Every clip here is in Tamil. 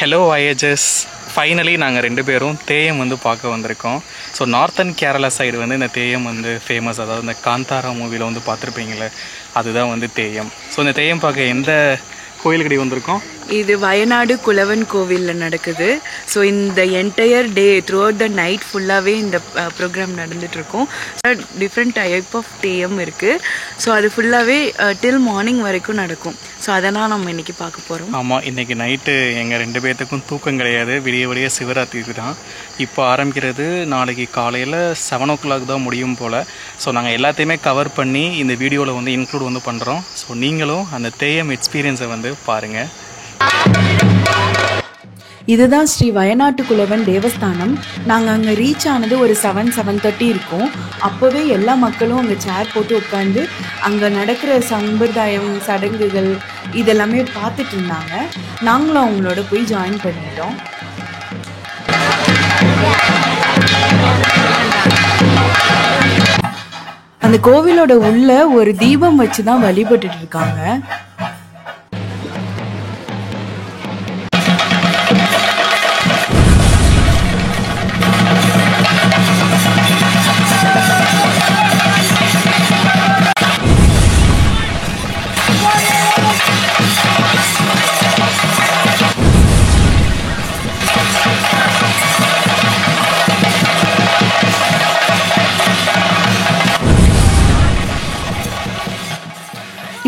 ஹலோ ஐஏஜஸ், ஃபைனலி நாங்கள் 2 பேரும் தேயம் வந்து பார்க்க வந்திருக்கோம். ஸோ நார்த்தன் கேரளா சைடு வந்து இந்த தேயம் வந்து ஃபேமஸ். அதாவது இந்த காந்தாரா மூவியில் வந்து பார்த்துருப்பீங்களே, அதுதான் வந்து தேயம். ஸோ இந்த தேயம் பார்க்க எந்த கோயிலுக்கடி வந்திருக்கோம்? இது வயநாடு குலவன் கோவிலில் நடக்குது. ஸோ இந்த entire day through out the night ஃபுல்லாகவே இந்த ப்ரோக்ராம் நடந்துகிட்ருக்கோம். டிஃப்ரெண்ட் டைப் ஆஃப் தேயம் இருக்குது. ஸோ அது ஃபுல்லாகவே டில் மார்னிங் வரைக்கும் நடக்கும். ஸோ அதெல்லாம் நம்ம இன்றைக்கி பார்க்க போகிறோம். ஆமாம், இன்றைக்கி நைட்டு எங்கள் 2 பேர்த்துக்கும் தூக்கம் கிடையாது. விடிய விடிய சிவராத்திரி தான் இப்போ ஆரம்பிக்கிறது. நாளைக்கு காலையில் 7 o'clock தான் முடியும் போல். ஸோ நாங்கள் எல்லாத்தையுமே கவர் பண்ணி இந்த வீடியோவில் வந்து இன்க்ளூட் வந்து பண்ணுறோம். ஸோ நீங்களும் அந்த தேயம் எக்ஸ்பீரியன்ஸை வந்து பாருங்கள். இதுதான் ஸ்ரீ வயநாட்டு குலவன் தேவஸ்தானம். நாங்கள் அங்கே ரீச் ஆனது ஒரு 7:30 இருக்கும். அப்போவே எல்லா மக்களும் அங்கே சேர் போட்டு உட்காந்து அங்கே நடக்கிற சம்பிரதாயம் சடங்குகள் இதெல்லாமே பார்த்துட்டு இருந்தாங்க. நாங்களும் அவங்களோட போய் ஜாயின் பண்ணிட்டோம். அந்த கோவிலோட உள்ள ஒரு தீபம் வச்சு தான் வழிபட்டுட்டு இருக்காங்க.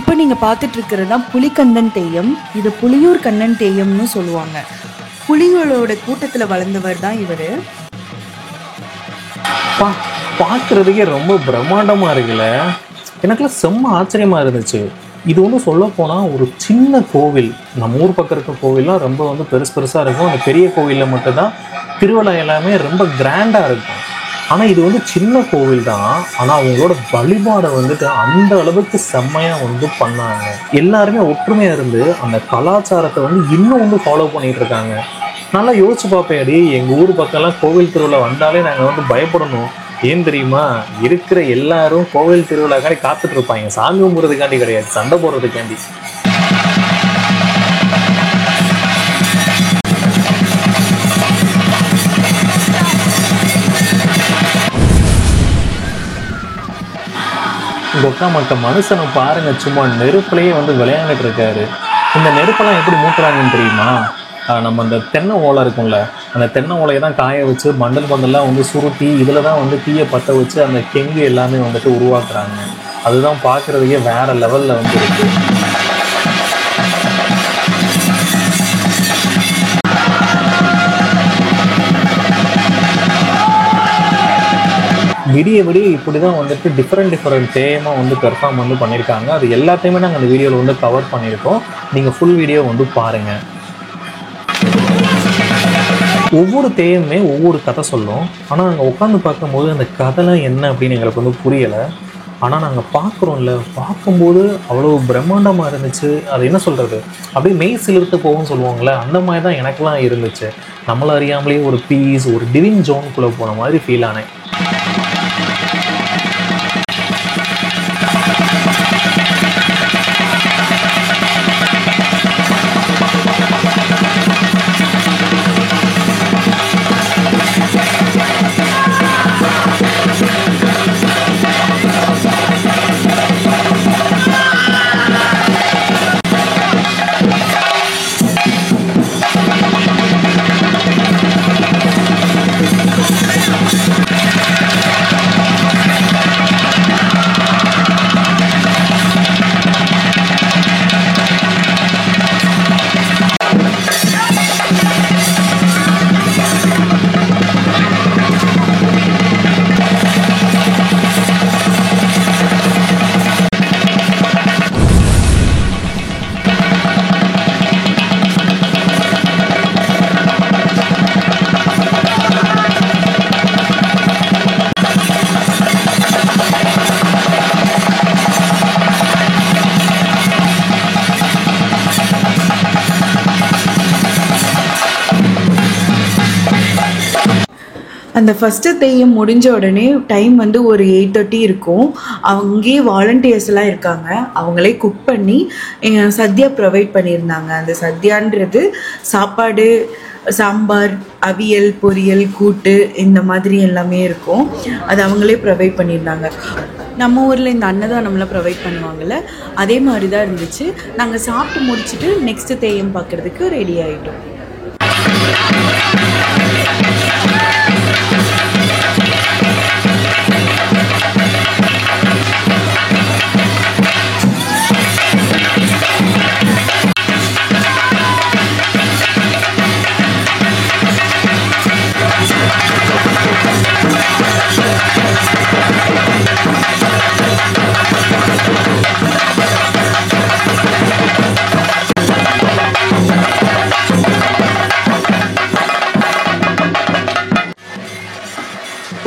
இப்போ நீங்கள் பார்த்துட்டு இருக்கிறது தான் புலிக்கந்தன் தேயம். இது புலியூர் கண்ணன் தேயம்னு சொல்லுவாங்க. புலிகளோட கூட்டத்தில் வளர்ந்தவர் தான் இவர். பார்க்குறதுக்கே ரொம்ப பிரம்மாண்டமாக இருக்குல்ல. எனக்குலாம் செம்ம ஆச்சரியமாக இருந்துச்சு. இது வந்து சொல்ல போனால் ஒரு சின்ன கோவில். நம்ம ஊர் பக்கம் இருக்க கோவில்லாம் ரொம்ப வந்து பெருசாக இருக்கும். அந்த பெரிய கோவிலில் மட்டும்தான் திருவிழா எல்லாமே ரொம்ப கிராண்டாக இருக்கும். ஆனால் இது வந்து சின்ன கோவில் தான். ஆனால் அவங்களோட வழிபாடை வந்துட்டு அந்த அளவுக்கு செம்மையாக வந்து பண்ணாங்க. எல்லாருமே ஒற்றுமையாக இருந்து அந்த கலாச்சாரத்தை வந்து இன்னும் வந்து ஃபாலோ பண்ணிகிட்டு இருக்காங்க. நல்லா யோசிச்சு பார்ப்பேன், எங்கள் ஊர் பக்கம்லாம் கோவில் திருவிழா வந்தாலே நாங்கள் வந்து பயப்படணும். ஏன் தெரியுமா? இருக்கிற எல்லாரும் கோவில் திருவிழாக்காண்டி காத்துட்டு இருப்பாங்க. சாமி கும்பிட்றதுக்காண்டி கிடையாது, சண்டை போடுறதுக்காண்டி. கொக்கா மட்ட மனுஷனை பாருங்க, சும்மா நெருப்புலையே வந்து விளையாண்டுட்டு இருக்காரு. இந்த நெருப்பெல்லாம் எப்படி மூட்டுறாங்கன்னு தெரியுமா? நம்ம அந்த தென்னை ஓலை இருக்கும்ல, அந்த தென்னை ஓலையை தான் காய வச்சு பண்டல்லாம் வந்து சுருட்டி இதில் தான் வந்து தீயை பற்ற வச்சு அந்த கெங்கு எல்லாமே வந்துட்டு உருவாக்குறாங்க. அதுதான் பார்க்குறதுக்கே வேற லெவலில் வந்து இருக்கு. விடிய இப்படி தான் வந்துட்டு டிஃப்ரெண்ட் தேயமாக வந்து பெர்ஃபார்ம் வந்து பண்ணியிருக்காங்க. அது எல்லாத்தையுமே நாங்கள் அந்த வீடியோவில் வந்து கவர் பண்ணியிருக்கோம். நீங்கள் ஃபுல் வீடியோ வந்து பாருங்கள். ஒவ்வொரு தேயமே ஒவ்வொரு கதை சொல்லும். ஆனால் நாங்கள் உட்காந்து பார்க்கும்போது அந்த கதைலாம் என்ன அப்படின்னு எங்களுக்கு வந்து புரியலை. ஆனால் நாங்கள் பார்க்குறோம்ல, பார்க்கும்போது அவ்வளோ பிரம்மாண்டமாக இருந்துச்சு. அது என்ன சொல்கிறது, அப்படியே மெய் சிலிர்த்து போகும்னு சொல்லுவாங்களே, அந்த மாதிரி தான் எனக்குலாம் இருந்துச்சு. நம்மளை அறியாமலேயே ஒரு பீஸ், ஒரு டிவின் ஜோனுக்குள்ளே போன மாதிரி ஃபீல் ஆனேன். அந்த ஃபஸ்ட்டு தெய்யம் முடிஞ்ச உடனே டைம் வந்து ஒரு 8:30 இருக்கும். அங்கேயே வாலண்டியர்ஸ்லாம் இருக்காங்க. அவங்களே குக் பண்ணி சத்யா ப்ரொவைட் பண்ணியிருந்தாங்க. அந்த சத்யான்றது சாப்பாடு, சாம்பார், அவியல், பொரியல், கூட்டு இந்த மாதிரி எல்லாமே இருக்கும். அது அவங்களே ப்ரொவைட் பண்ணியிருந்தாங்க. நம்ம ஊரில் இந்த அன்னதானம்லாம் ப்ரொவைட் பண்ணுவாங்கள்ல, அதே மாதிரி தான் இருந்துச்சு. நாங்கள் சாப்பிட்டு முடிச்சுட்டு நெக்ஸ்ட்டு தெய்யம் பார்க்குறதுக்கு ரெடி ஆகிட்டோம்.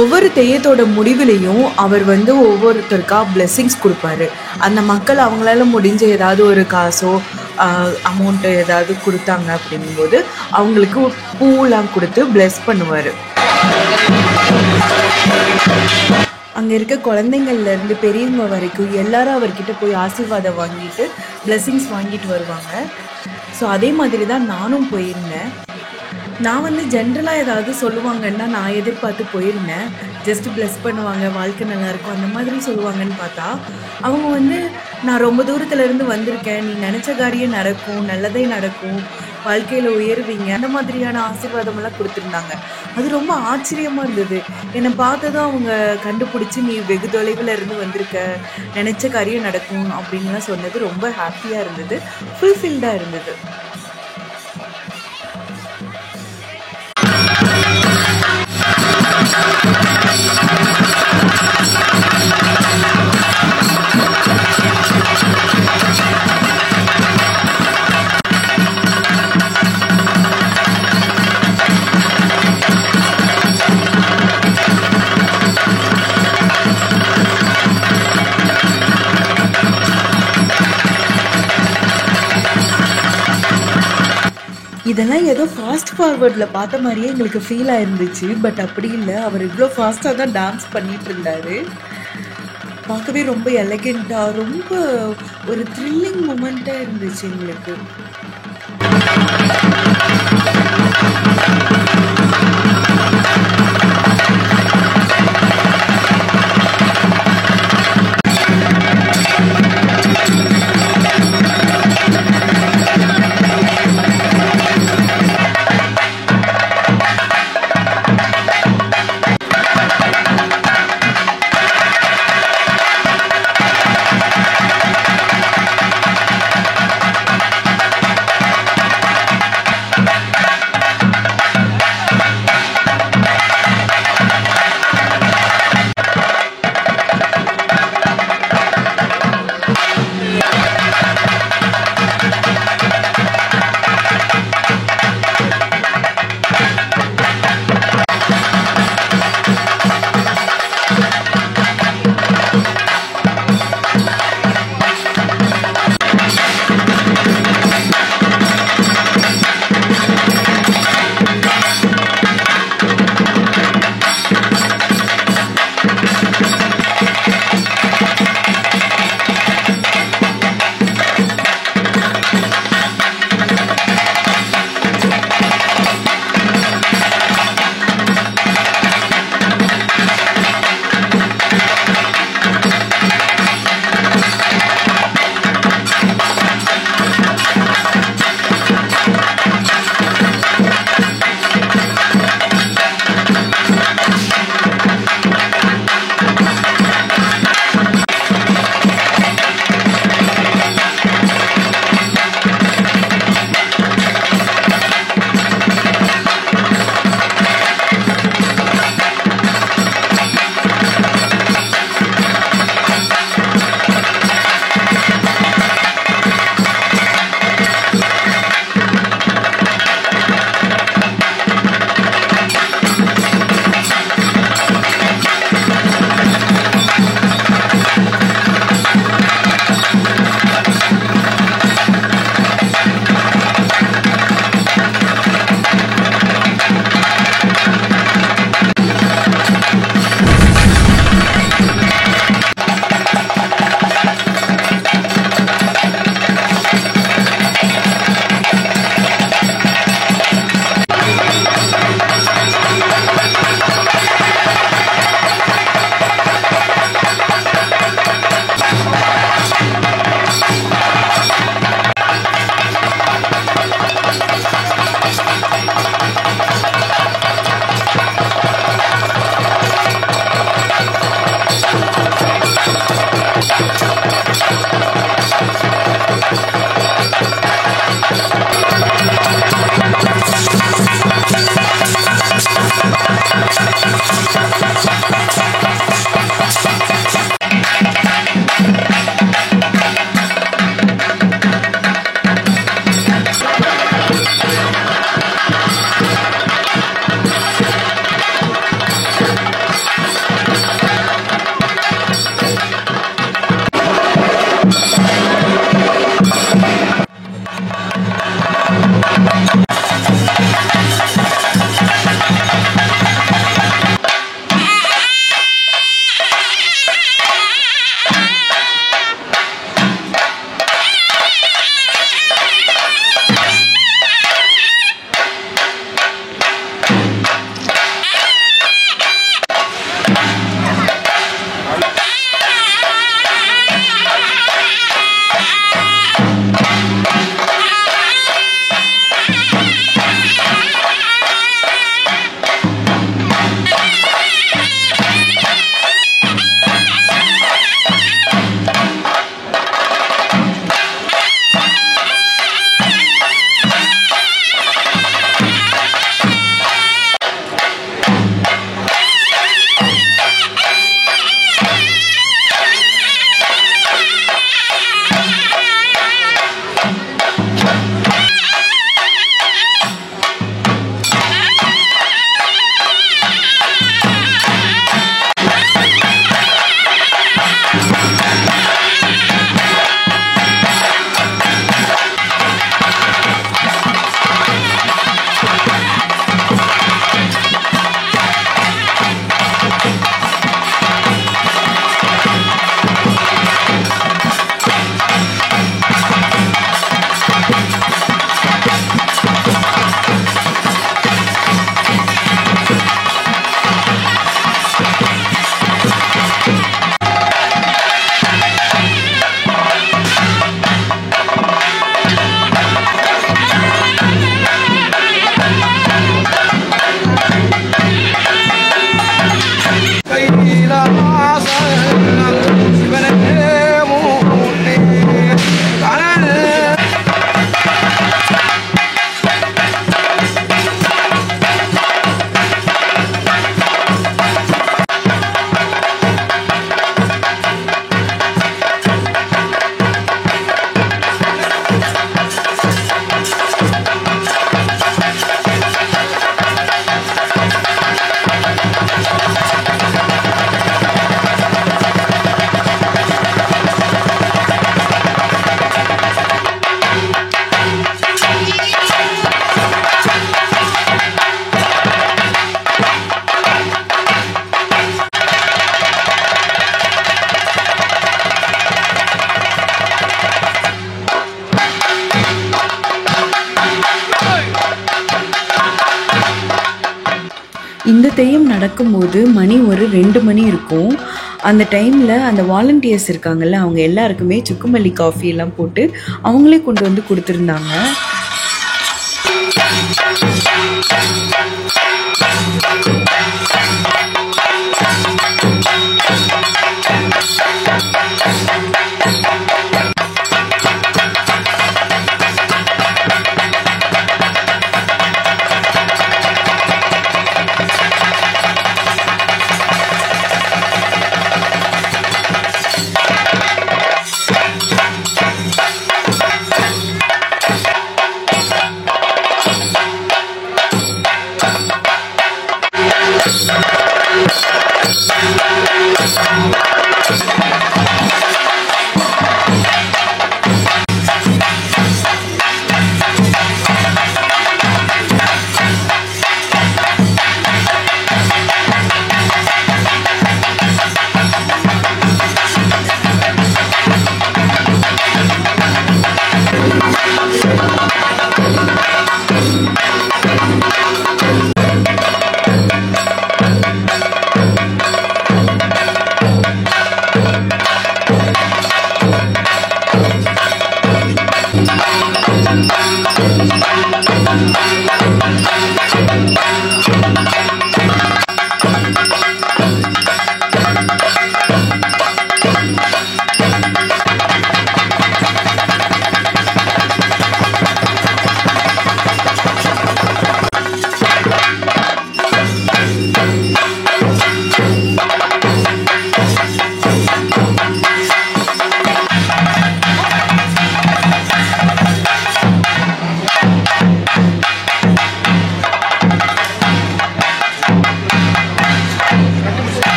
ஒவ்வொரு தெய்யத்தோட முடிவிலையும் அவர் வந்து ஒவ்வொருத்தருக்கா பிளெஸ்ஸிங்ஸ் கொடுப்பாரு. அந்த மக்கள் அவங்களால முடிஞ்ச ஏதாவது ஒரு காசோ அமௌண்ட்டு ஏதாவது கொடுத்தாங்க அப்படிங்கும்போது அவங்களுக்கு பூலாம் கொடுத்து பிளெஸ் பண்ணுவார். அங்கே இருக்க குழந்தைங்கள்லேருந்து பெரியவங்க வரைக்கும் எல்லாரும் அவர்கிட்ட போய் ஆசீர்வாதம் வாங்கிட்டு பிளெஸ்ஸிங்ஸ் வாங்கிட்டு வருவாங்க. ஸோ அதே மாதிரி தான் நானும் போயிருந்தேன். நான் வந்து ஜென்ரலாக ஏதாவது சொல்லுவாங்கன்னா நான் எதிர்பார்த்து போயிருந்தேன். ஜஸ்ட்டு ப்ளஸ் பண்ணுவாங்க, வாழ்க்கை நல்லாயிருக்கும் அந்த மாதிரி சொல்லுவாங்கன்னு பார்த்தா அவங்க வந்து நான் ரொம்ப தூரத்துலேருந்து வந்திருக்கேன், நீ நினச்ச காரியம் நடக்கும், நல்லதே நடக்கும், வாழ்க்கையில் உயர்வீங்க, அந்த மாதிரியான ஆசீர்வாதமெல்லாம் கொடுத்துருந்தாங்க. அது ரொம்ப ஆச்சரியமாக இருந்தது. என்னை பார்த்ததும் அவங்க கண்டுபிடிச்சி நீ வெகு தொலைவில் இருந்து வந்திருக்க, நினச்ச காரியம் நடக்கும் அப்படின்லாம் சொன்னது ரொம்ப ஹாப்பியாக இருந்தது, ஃபுல்ஃபில்டாக இருந்தது. இதெல்லாம் ஏதோ ஃபாஸ்ட் ஃபார்வர்டில் பார்த்த மாதிரியே எங்களுக்கு ஃபீல் ஆயிருந்துச்சு. பட் அப்படி இல்லை, அவர் இவ்வளோ ஃபாஸ்ட்டாக தான் டான்ஸ் பண்ணிகிட்டு இருந்தார். பார்க்கவே ரொம்ப எலகெண்ட்டாக, ரொம்ப ஒரு த்ரில்லிங் மூமெண்ட்டாக இருந்துச்சு எங்களுக்கு. இந்த தெய்யம் நடக்கும்போது மணி ஒரு 2 மணி இருக்கும். அந்த டைமில் அந்த வாலண்டியர்ஸ் இருக்காங்கல்ல, அவங்க எல்லாருக்குமே சுக்குமல்லி காஃபி எல்லாம் போட்டு அவங்களே கொண்டு வந்து கொடுத்துருந்தாங்க.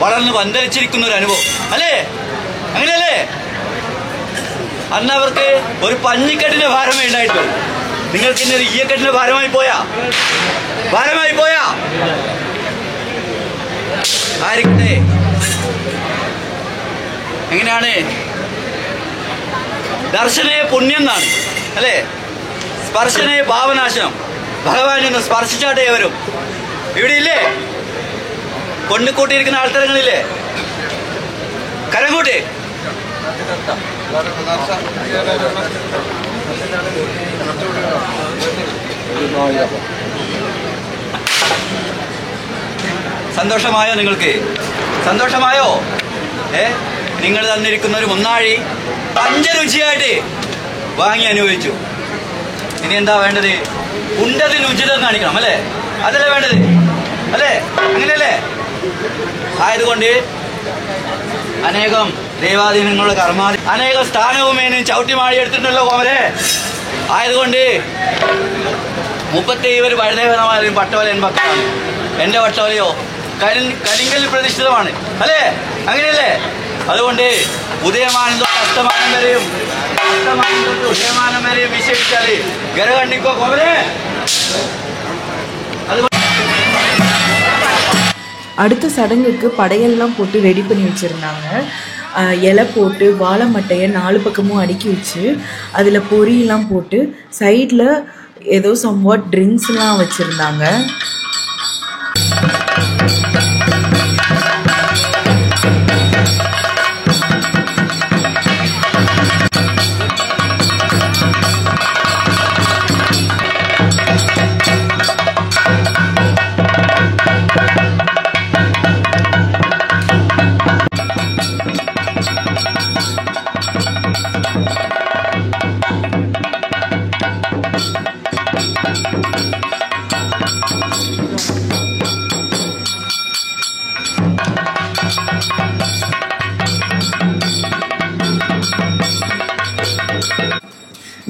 വളർന്ന് വന്തരിച്ചിരിക്കുന്ന ഒരു അനുഭവം അല്ലേ? അങ്ങനെയല്ലേ? അന്ന് അവർക്ക് ഒരു പഞ്ഞിക്കെട്ടിന്റെ ഭാരമേ ഉണ്ടായിട്ടുള്ളൂ. നിങ്ങൾക്ക് ഇന്ന് ഒരു ഈയക്കെട്ടിന്റെ ഭാരമായി പോയാ ആയിരിക്കട്ടെ. എങ്ങനെയാണ്? ദർശനേ പുണ്യം എന്നാണ് അല്ലേ? സ്പർശനേ ഭാവനാശനം. ഭഗവാൻ ഒന്ന് സ്പർശിച്ചാട്ടേ വരും. ഇവിടെ ഇല്ലേ കൊണ്ടുകൂട്ടിയിരിക്കുന്ന ആൾത്തരങ്ങളില്ലേ? കരം കൂട്ടി. സന്തോഷമായോ? നിങ്ങൾക്ക് സന്തോഷമായോ? നിങ്ങൾ തന്നിരിക്കുന്ന ഒരു മുന്നാഴി പഞ്ചരുചിയായിട്ട് വാങ്ങി അനുഭവിച്ചു. ഇനി എന്താ വേണ്ടത്? ഉണ്ടതിൽ ഉചിതം കാണിക്കണം അല്ലേ? അതല്ലേ വേണ്ടത് അല്ലേ? അങ്ങനെയല്ലേ? ആയതുകൊണ്ട് അനേകം ദൈവാധീനങ്ങളുടെ കർമാതി അനേകം സ്ഥാനവും മേനും ചവിട്ടിമാടി എടുത്തിട്ടുണ്ടല്ലോ അവരെ. ആയതുകൊണ്ട് 37 വഴുതേവനമാരും പട്ടവലൻ ഭക്തമാണ്. എൻ്റെ പട്ടവലയോ കരിങ്കല്ലിൽ പ്രതിഷ്ഠിതമാണ് അല്ലേ? അങ്ങനെയല്ലേ? അതുകൊണ്ട് ഉദയമാനം തൊട്ട് അസ്തമാനം വരെയും അസ്തമാനം തൊട്ട് ഉദയമാനം വരെയും വിശേഷിച്ചാൽ ഗരകണ്ണിക്കോ കോമരെ. அடுத்த சடங்குக்கு படையெல்லாம் போட்டு ரெடி பண்ணி வச்சுருந்தாங்க. இலை போட்டு வாழை மட்டையை 4 பக்கமும் அடுக்கி வச்சு அதில் பொரியெல்லாம் போட்டு சைடில் ஏதோ சம்வாட் ட்ரிங்க்ஸ்லாம் வச்சுருந்தாங்க.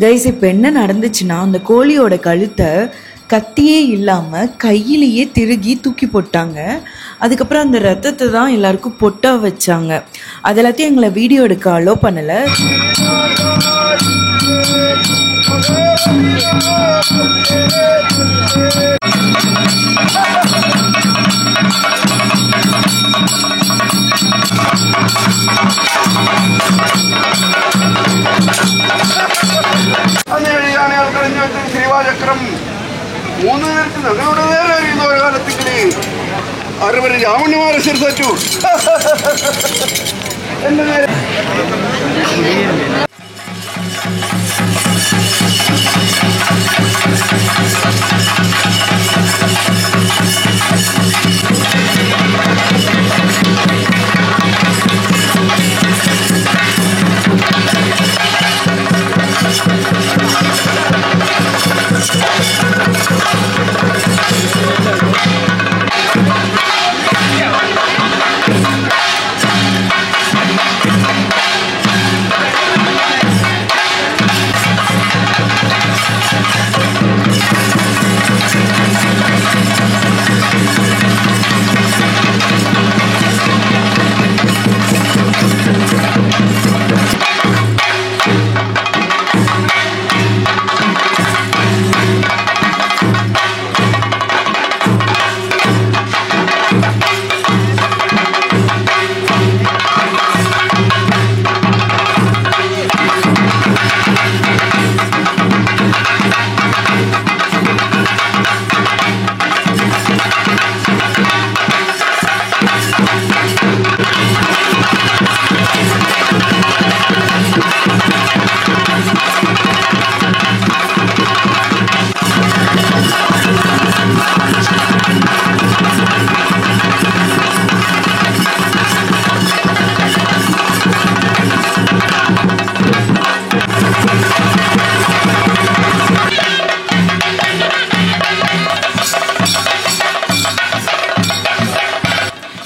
கைஸ், இப்போ என்ன நடந்துச்சுன்னா, அந்த கோழியோட கழுத்தை கத்தியே இல்லாமல் கையிலேயே திருகி தூக்கி போட்டாங்க. அதுக்கப்புறம் அந்த ரத்தத்தை தான் எல்லாருக்கும் பொட்டா வச்சாங்க. அதெல்லாத்தையும் எங்களை வீடியோ எடுக்க அலோ பண்ணலை. അതിനുവേണ്ടിയാണ് ആൾക്കറിഞ്ഞു മൂന്ന് പേർക്ക് ഞങ്ങളുടെ നേരെ അറിയുന്ന ഒരു കാലത്തിങ്കിലേ അറുപത് രാവണന്മാരെ ശിർസച്ചു എന്റെ നേരെ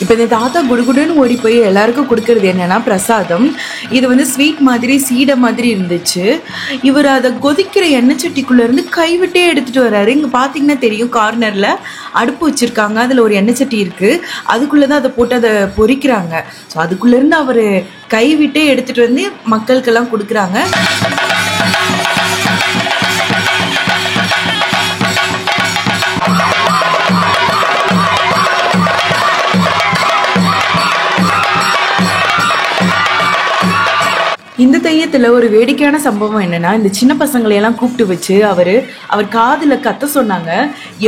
இப்போ இந்த தாத்தா குடுகுடுன்னு ஓடி போய் எல்லாருக்கும் கொடுக்கறது என்னன்னா பிரசாதம். இது வந்து ஸ்வீட் மாதிரி சீடை மாதிரி இருந்துச்சு. இவர் அதை கொதிக்கிற எண்ணெய் சட்டிக்குள்ள இருந்து கைவிட்டே எடுத்துட்டு வர்றாரு. இங்க பாத்தீங்கன்னா தெரியும், கார்னர்ல அடுப்பு வச்சிருக்காங்க, அதுல ஒரு எண்ணெய் சட்டி இருக்கு, அதுக்குள்ளதான் அதை போட்டு அதை பொரிக்கிறாங்க. ஸோ அதுக்குள்ள இருந்து அவரு கைவிட்டே எடுத்துட்டு வந்து மக்களுக்கெல்லாம் கொடுக்குறாங்க. இந்த தெய்யத்தில் ஒரு வேடிக்கையான சம்பவம் என்னன்னா, இந்த சின்ன பசங்களையெல்லாம் கூப்பிட்டு வச்சு அவர் காதில் கத்த சொன்னாங்க.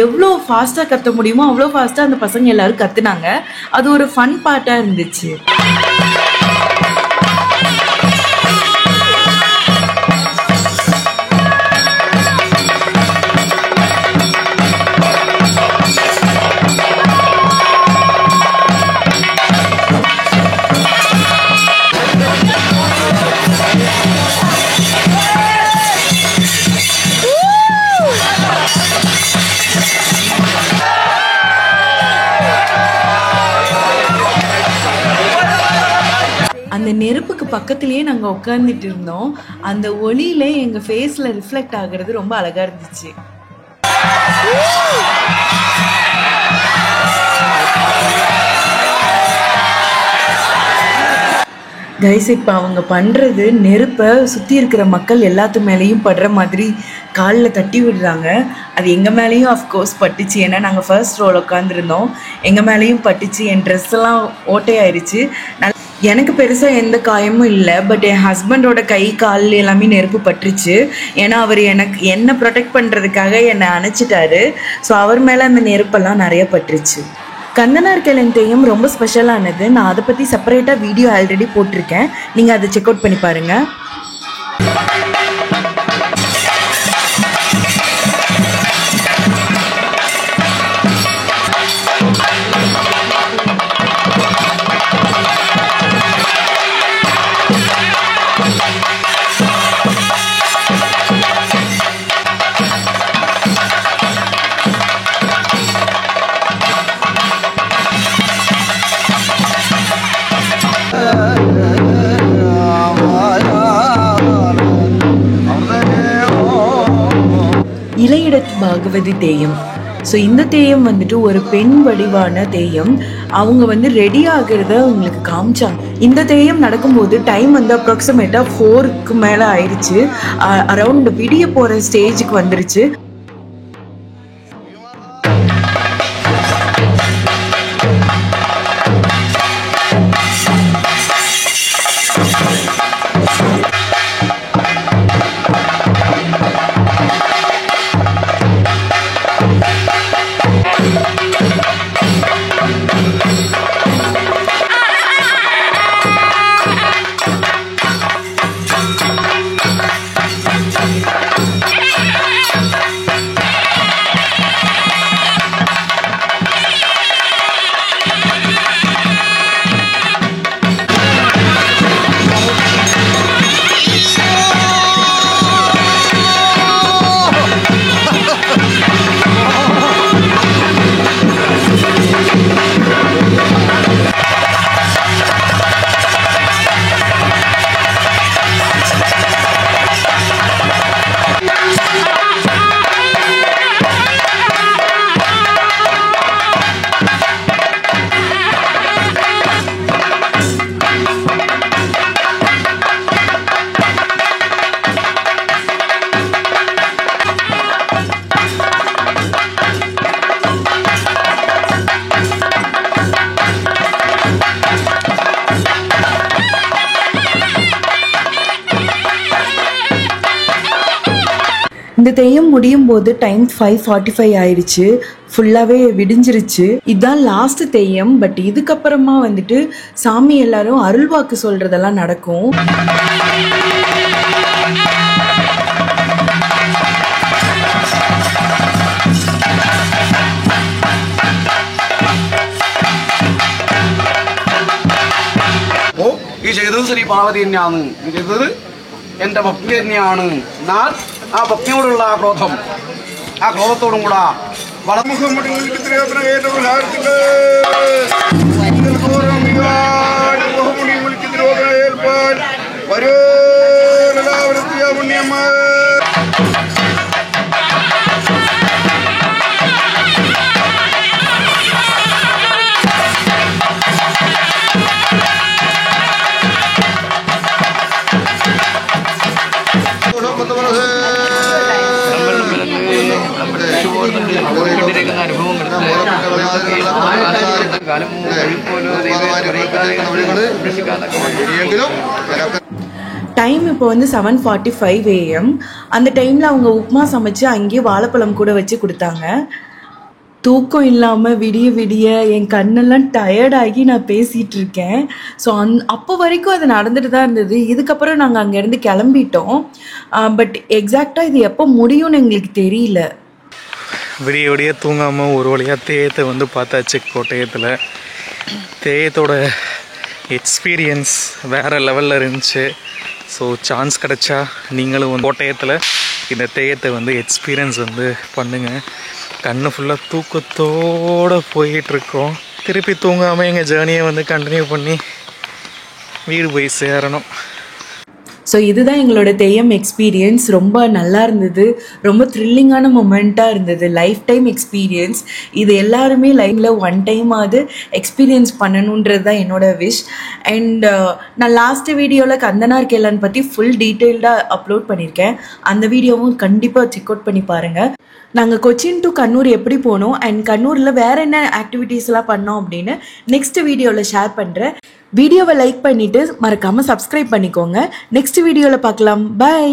எவ்வளோ ஃபாஸ்ட்டாக கத்த முடியுமோ அவ்வளோ ஃபாஸ்ட்டாக அந்த பசங்க எல்லாரும் கத்துனாங்க. அது ஒரு ஃபன் பார்ட்டாக இருந்துச்சு. அந்த நெருப்புக்கு பக்கத்துலேயே நாங்கள் உட்காந்துட்டு இருந்தோம். அந்த ஒளியில எங்கள் ஃபேஸில் ரிஃப்ளெக்ட் ஆகிறது ரொம்ப அழகாக இருந்துச்சு. கைஸ், இப்போ அவங்க பண்ணுறது நெருப்பை சுற்றி இருக்கிற மக்கள் எல்லாத்து மேலேயும் படுற மாதிரி காலில் தட்டி விடுறாங்க. அது எங்கள் மேலேயும் அஃப்கோர்ஸ் பட்டுச்சு. ஏன்னா நாங்கள் ஃபர்ஸ்ட் ரோல் உட்காந்துருந்தோம், எங்கள் மேலேயும் பட்டுச்சு. என் ட்ரெஸ் எல்லாம் ஓட்டையாயிருச்சு. எனக்கு பெருசாக எந்த காயமும் இல்லை, பட் என் ஹஸ்பண்டோட கை கால் எல்லாமே நெருப்பு பட்டுருச்சு. ஏன்னா அவர் என்னை ப்ரொடெக்ட் பண்ணுறதுக்காக என்னை அணைச்சிட்டாரு. ஸோ அவர் மேலே அந்த நெருப்பெல்லாம் நிறைய பட்டுருச்சு. கந்தனார்கேளன் தெய்யம் ரொம்ப ஸ்பெஷலானது. நான் அதை பற்றி செப்பரேட்டாக வீடியோ ஆல்ரெடி போட்டிருக்கேன், நீங்கள் அதை செக் அவுட் பண்ணி பாருங்கள். இலையிடத்து பாகவதி தேயம். ஸோ இந்த தேயம் வந்துட்டு ஒரு பெண் வடிவான தேயம். அவங்க வந்து ரெடி ஆகிறத உங்களுக்கு காமிச்சாங்க. இந்த தேயம் நடக்கும்போது டைம் வந்து அப்ராக்சிமேட்டாக 4க்கு மேலே ஆயிடுச்சு. அரௌண்ட் விடிய போகிற ஸ்டேஜுக்கு வந்துருச்சு. இந்த தெய்யம் முடியும் போது டைம் 5:45 ஆயிடுச்சு. ஃபுல்லாகவே விடிஞ்சிருச்சு. இதுதான் லாஸ்ட் தெய்யம். பட் இதுக்கப்புறமா வந்துட்டு சாமி எல்லாரும் அருள்வாக்கு சொல்றதெல்லாம் நடக்கும். ഈ ചെയ്തത് ശ്രീ പാർവതി തന്നെയാണ്. ഈ ചെയ്തത് എൻ്റെ ഭക്തി തന്നെയാണ്. എന്നാൽ ആ ഭക്തിയോടുള്ള ആ ക്രോധം, ആ ക്രോധത്തോടും കൂടെ വളമുഖം டைம் இப்போ வந்து 7:45 AM. அந்த டைமில் அவங்க உப்புமா சமைச்சு அங்கேயே வாழைப்பழம் கூட வச்சு கொடுத்தாங்க. தூக்கம் இல்லாமல் விடிய விடிய என் கண்ணெல்லாம் டயர்டாகி நான் பேசிகிட்டு இருக்கேன். ஸோ அப்போ வரைக்கும் அது நடந்துட்டு தான் இருந்தது. இதுக்கப்புறம் நாங்கள் அங்கேருந்து கிளம்பிட்டோம். பட் எக்ஸாக்டாக இது எப்போ முடியும்னு எங்களுக்கு தெரியல. விடிய விடிய தூங்காமல் ஒரு வழியாக தேயத்தை வந்து பார்த்தாச்சு கோட்டயத்தில். தேயத்தோட எக்ஸ்பீரியன்ஸ் வேறு லெவலில் இருந்துச்சு. ஸோ சான்ஸ் கிடச்சா நீங்களும் வந்து கோட்டயத்தில் இந்த தேயத்தை வந்து எக்ஸ்பீரியன்ஸ் வந்து பண்ணுங்கள். கண்ணு ஃபுல்லாக தூக்கத்தோடு போயிட்டுருக்கோம். திருப்பி தூங்காமல் எங்கள் ஜேர்னியை வந்து கண்டினியூ பண்ணி வீடு போய் சேரணும். ஸோ இதுதான் எங்களோட தெய்யம் எக்ஸ்பீரியன்ஸ். ரொம்ப நல்லா இருந்தது. ரொம்ப த்ரில்லிங்கான மொமெண்ட்டாக இருந்தது. Life time experience. இது எல்லாருமே லைஃப்பில் ஒன் டைமாவது எக்ஸ்பீரியன்ஸ் பண்ணணுன்றது தான் என்னோட விஷ். அண்ட் நான் லாஸ்ட்டு வீடியோவில் கந்தனார் கேலன் பற்றி ஃபுல் டீட்டெயில்டாக அப்லோட் பண்ணியிருக்கேன். அந்த வீடியோவும் கண்டிப்பாக செக் அவுட் பண்ணி பாருங்கள். நாங்கள் கொச்சின் டு கண்ணூர் எப்படி போனோம் அண்ட் கண்ணூரில் வேறு என்ன ஆக்டிவிட்டீஸ்லாம் பண்ணோம் அப்படின்னு நெக்ஸ்ட் வீடியோவில் ஷேர் பண்ணுறேன். வீடியோவை லைக் பண்ணிவிட்டு மறக்காமல் சப்ஸ்கிரைப் பண்ணிக்கோங்க. நெக்ஸ்ட் வீடியோவில் பார்க்கலாம். பை.